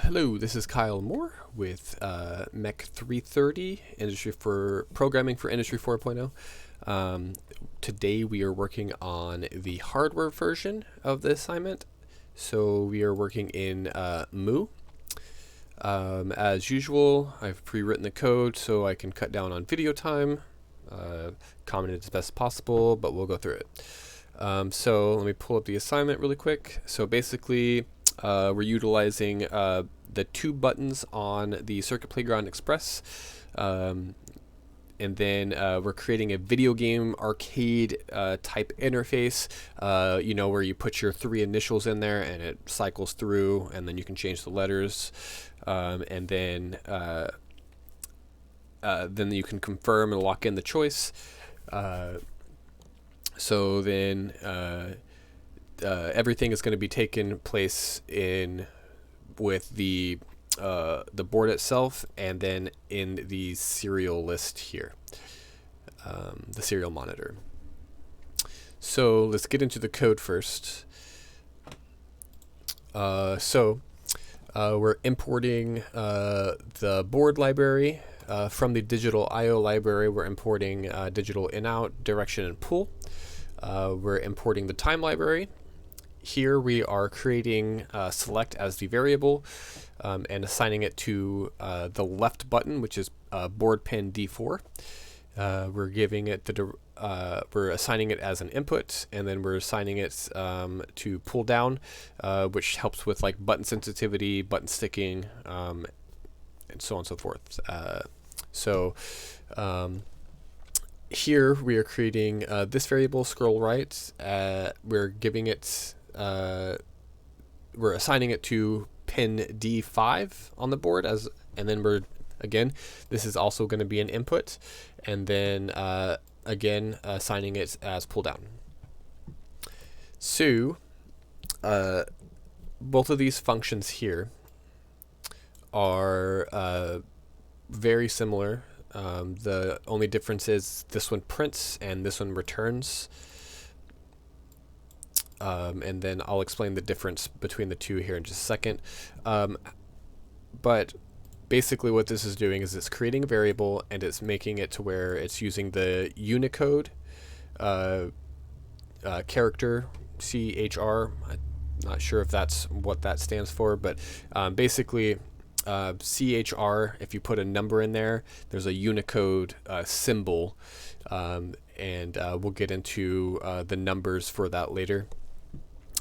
Hello, this is Kyle Moore with Mech 330, Industry for Programming for Industry 4.0. Today we are working on the hardware version of the assignment. So we are working in Mu. As usual, I've pre-written the code so I can cut down on video time, comment it as best possible, but we'll go through it. So let me pull up the assignment really quick. So basically, we're utilizing the two buttons on the Circuit Playground Express, and then we're creating a video game arcade type interface, where you put your three initials in there and it cycles through, and then you can change the letters, and then you can confirm and lock in the choice. So then everything is going to be taking place with the board itself, and then in the serial list here, the serial monitor. So let's get into the code first. We're importing the board library. From the digital I/O library, we're importing digital in-out, direction, and pull. We're importing the time library. Here we are creating select as the variable and assigning it to the left button, which is board pin D4. We're giving it we're assigning it as an input, and then we're assigning it to pull down, which helps with like button sensitivity, button sticking, and so on and so forth. Here we are creating this variable, scroll right. We're giving it, we're assigning it to pin D5 on the board and then this is also going to be an input, and then again assigning it as pull down. So both of these functions here are very similar. The only difference is this one prints and this one returns. And then I'll explain the difference between the two here in just a second. But basically what this is doing is it's creating a variable, and it's making it to where it's using the Unicode character, CHR. I'm not sure if that's what that stands for, but basically CHR, if you put a number in there, there's a Unicode symbol, and we'll get into the numbers for that later.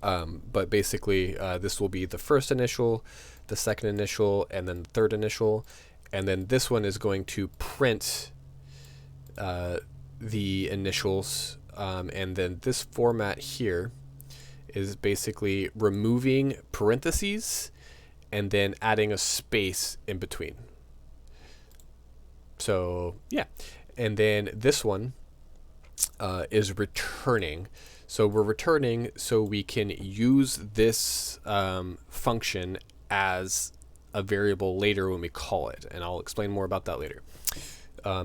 But basically, this will be the first initial, the second initial, and then the third initial, and then this one is going to print the initials, and then this format here is basically removing parentheses and then adding a space in between. So yeah, and then this one is returning. So we're returning so we can use this function as a variable later when we call it, and I'll explain more about that later.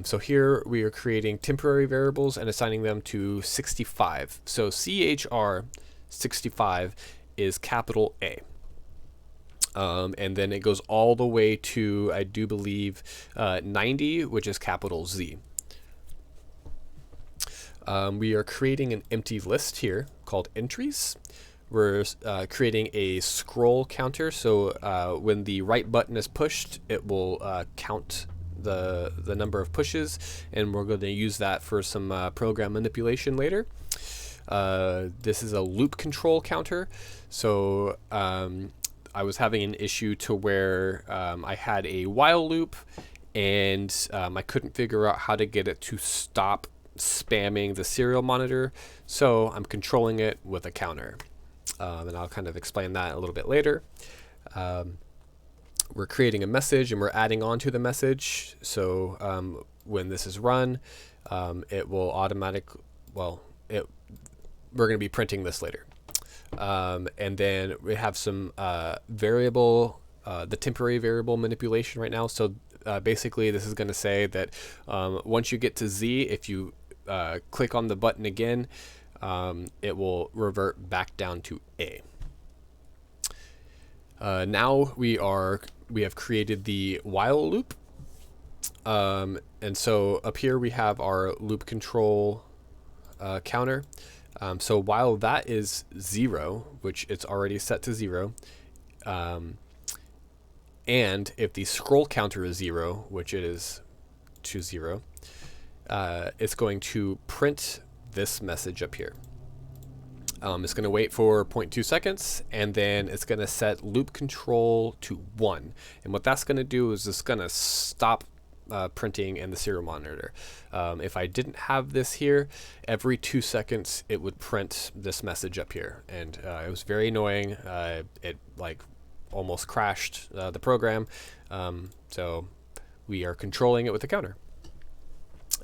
So here we are creating temporary variables and assigning them to 65. So CHR 65 is capital A. And then it goes all the way to, I do believe, 90, which is capital Z. We are creating an empty list here called entries. We're creating a scroll counter, so when the right button is pushed, it will count the number of pushes, and we're going to use that for some program manipulation later. This is a loop control counter, so I was having an issue to where I had a while loop, and I couldn't figure out how to get it to stop spamming the serial monitor, so I'm controlling it with a counter, and I'll kind of explain that a little bit later. We're creating a message, and we're adding on to the message, so when this is run, it will we're going to be printing this later. And then we have some the temporary variable manipulation right now. So basically this is going to say that once you get to Z, if you click on the button again, it will revert back down to A. Now we have created the while loop, and so up here we have our loop control counter. So while that is 0, which it's already set to 0, and if the scroll counter is 0, which it is to 0, it's going to print this message up here. It's going to wait for 0.2 seconds, and then it's going to set loop control to 1. And what that's going to do is it's going to stop printing in the serial monitor. If I didn't have this here, every 2 seconds it would print this message up here, and it was very annoying. It almost crashed the program, so we are controlling it with the counter.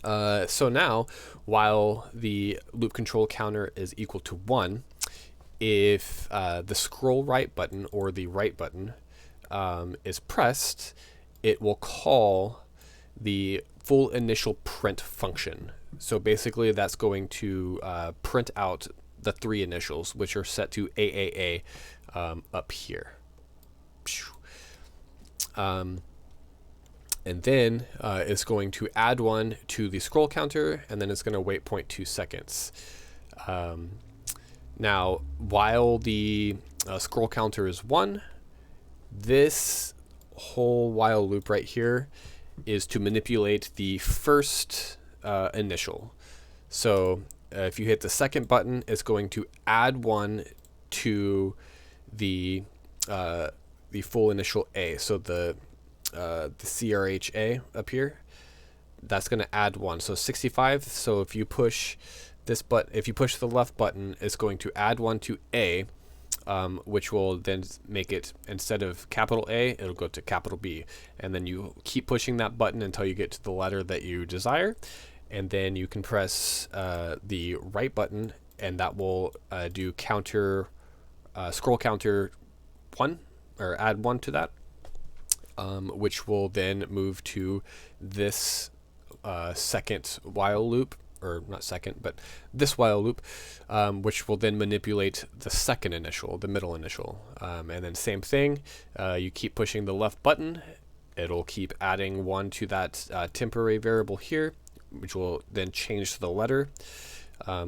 So now, while the loop control counter is equal to 1, if the scroll right button or the right button is pressed, it will call the full initial print function. So basically that's going to print out the 3 initials, which are set to AAA up here. And then it's going to add 1 to the scroll counter, and then it's going to wait 0.2 seconds. Now, while the scroll counter is 1, this whole while loop right here is to manipulate the first initial. So if you hit the second button, it's going to add 1 to the full initial A. So the CRHA up here, that's going to add 1. So 65. So if you push this if you push the left button, it's going to add 1 to A, which will then make it, instead of capital A, it'll go to capital B. And then you keep pushing that button until you get to the letter that you desire. And then you can press the right button, and that will do scroll counter 1, or add 1 to that. Which will then move to this second while loop, or not second, but this while loop, which will then manipulate the second initial, the middle initial. And then same thing, you keep pushing the left button, it'll keep adding 1 to that temporary variable here, which will then change the letter,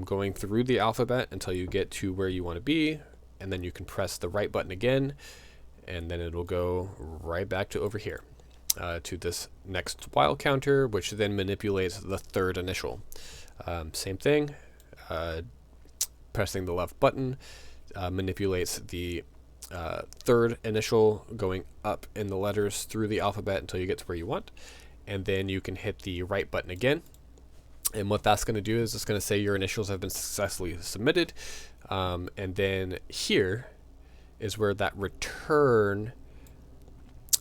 going through the alphabet until you get to where you want to be, and then you can press the right button again, and then it'll go right back to over here to this next while counter, which then manipulates the third initial. Same thing, pressing the left button manipulates the third initial, going up in the letters through the alphabet until you get to where you want, and then you can hit the right button again. And what that's going to do is it's going to say your initials have been successfully submitted, and then here is where that return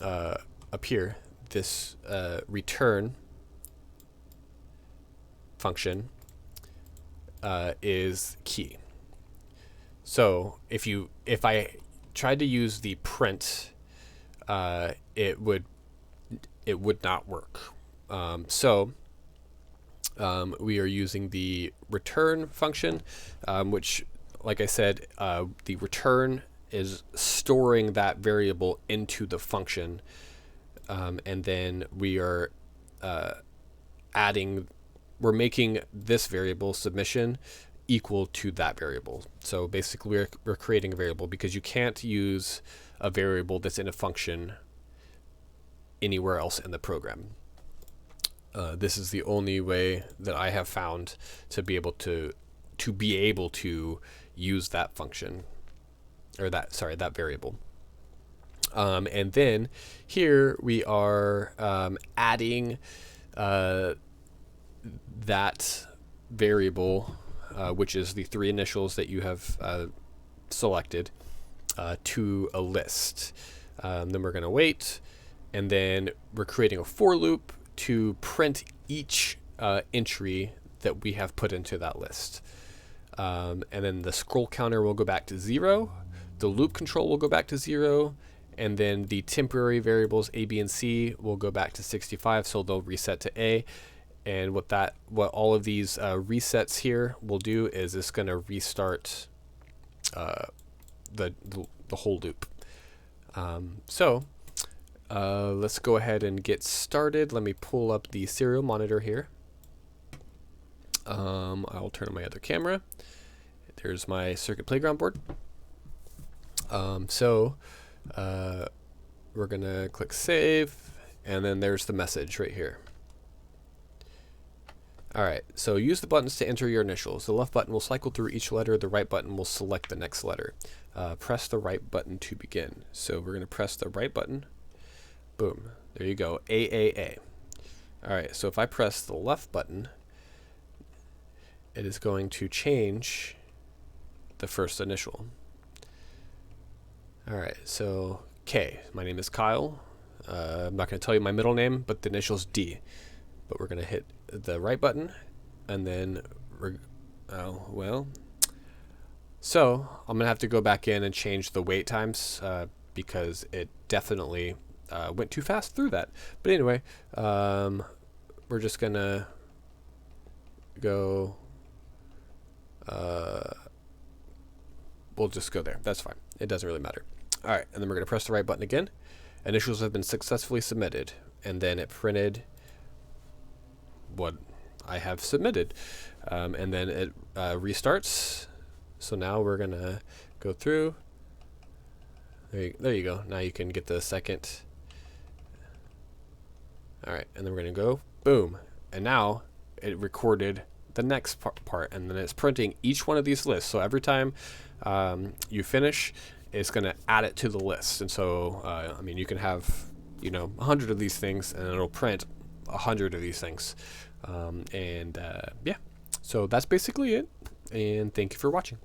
up here, this return function is key. So if I tried to use the print, it would not work. So we are using the return function, which, like I said, the return is storing that variable into the function, and then we are we're making this variable submission equal to that variable. So basically we're creating a variable, because you can't use a variable that's in a function anywhere else in the program. This is the only way that I have found to be able to use that function, or that variable. And then here we are adding that variable, which is the 3 initials that you have selected, to a list. Then we're going to wait, and then we're creating a for loop to print each entry that we have put into that list. And then the scroll counter will go back to 0, the loop control will go back to 0, and then the temporary variables A, B, and C will go back to 65, so they'll reset to A. And what all of these resets here will do is it's going to restart the whole loop. Let's go ahead and get started. Let me pull up the serial monitor here. I'll turn on my other camera. There's my circuit playground board. We're gonna click save, and then there's the message right here. Alright, so use the buttons to enter your initials. The left button will cycle through each letter, the right button will select the next letter. Press the right button to begin. So we're gonna press the right button. Boom, there you go, AAA. Alright, so if I press the left button, it is going to change the first initial. Alright, so K. My name is Kyle. I'm not going to tell you my middle name, but the initial's D. But we're going to hit the right button, and then so I'm going to have to go back in and change the wait times because it definitely went too fast through that. But anyway, we're just going to go... we'll just go there. That's fine. It doesn't really matter. All right, and then we're going to press the right button again. Initials have been successfully submitted, and then it printed what I have submitted, and then it restarts. So now we're going to go through. There you go. Now you can get the second. All right, and then we're going to go boom, and now it recorded the next part, and then it's printing each one of these lists. So every time you finish, it's going to add it to the list. And so, I mean, you can have, 100 of these things, and it'll print 100 of these things. Yeah, so that's basically it. And thank you for watching.